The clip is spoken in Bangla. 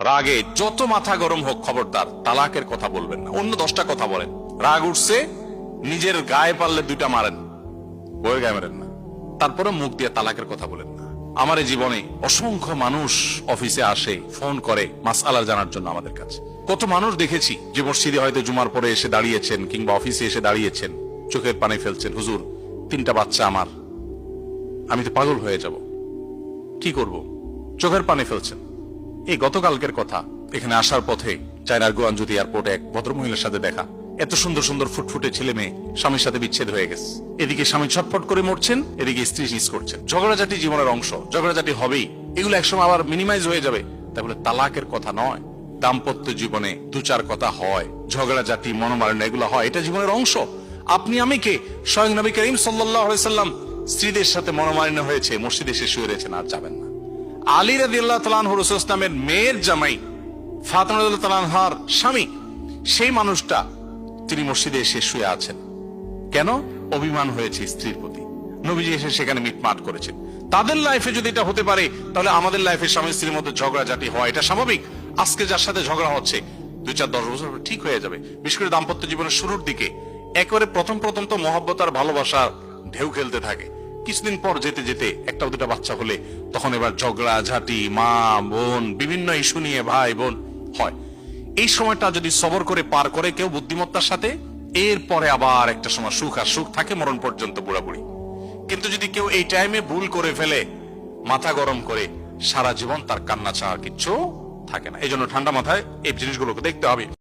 রাগে যত মাথা গরম হোক খবরদার তালাকের কথা বলবেন না। অন্য 10টা কথা বলেন, রাগ উঠছে নিজের গায়ে পারলে 2টা মারেন, বউয়ের গায়ে মারেন না। তারপরে মুখ দিয়ে তালাকের কথা বলেন না। আমার এই জীবনে অসংখ্য মানুষ অফিসে আসে, ফোন করে মাসআলা জানার জন্য আমাদের কাছে। কত মানুষ দেখেছি যে মসজিদে হয়তো জুমার পরে এসে দাঁড়িয়েছেন কিংবা অফিসে এসে দাঁড়িয়েছেন, চোখের পানি ফেলছেন, হুজুর 3টা বাচ্চা আমার, আমি তো পাগল হয়ে যাব, কি করব, চোখের পানি ফেলছেন। এই গতকালকের কথা, এখানে আসার পথে চায়নার গুয়ানজুতি এয়ারপোর্টে এক ভদ্রমহিলার সাথে দেখা। এত সুন্দর সুন্দর ফুটফুটে ছেলে মেয়ে, স্বামীর সাথে বিচ্ছেদ হয়ে গেছে। এদিকে স্বামী ছটফট করে মরছেন, এদিকে স্ত্রী মিস করছেন। ঝগড়াঝাটি জীবনের অংশ, ঝগড়াঝাটি হবেই, এগুলো একসময় আবার মিনিমাইজ হয়ে যাবে। তাহলে তালাকের কথা নয়। দাম্পত্য জীবনে 2-4 কথা হয়, ঝগড়াঝাটি মনোমালিন্য এগুলো হয়, এটা জীবনের অংশ। আপনি আমি কে? স্বয়ং নবী করিম সাল্লাল্লাহু আলাইহি সাল্লাম স্ত্রীদের সাথে মনোমালিন্য হয়েছে, মসজিদে এসে শুয়ে রয়েছেন, আর যাবেন না। আলী রাদিয়াল্লাহু তাআলা আনহু রাসূল সাল্লাল্লাহু আলাইহি ওয়াসাল্লামের মেয়ের জামাই, ফাতিমা রাদিয়াল্লাহু তাআলা আনহার স্বামী, সেই মানুষটা তিনি মসজিদে এসে শুয়ে আছেন। কেন? অভিমান হয়েছে স্ত্রীর প্রতি। নবীজি এসে সেখানে মিটমাট করেছেন। তাদের লাইফে যদি এটা হতে পারে, তাহলে আমাদের লাইফে স্বামী স্ত্রীর মধ্যে ঝগড়াঝাটি হয়, এটা স্বাভাবিক। আজকে যার সাথে ঝগড়া হচ্ছে 2-4-10 বছর ঠিক হয়ে যাবে। বিশেষ করে দাম্পত্য জীবনের শুরুর দিকে একেবারে প্রথম তো মহব্বত আর ভালোবাসার ঢেউ খেলতে থাকে। কিছুদিন পর যেতে যেতে 1-2টা বাচ্চা হলে তখন এবার ঝগড়াঝাটি, মা বোন, বিভিন্ন ইস্যু নিয়ে ভাই বোন হয়। এই সময়টা যদি সবর করে পার করে কেউ বুদ্ধিমত্তার সাথে, এরপরে আবার একটা সময় সুখ আর সুখ থাকে মরণ পর্যন্ত, বুড়াবুড়ি। কিন্তু যদি কেউ এই টাইমে ভুল করে ফেলে, মাথা গরম করে, সারা জীবন তার কান্না ছাড়া কিচ্ছু থাকে না। এই জন্য ঠান্ডা মাথায় এই জিনিসগুলোকে দেখতে হবে।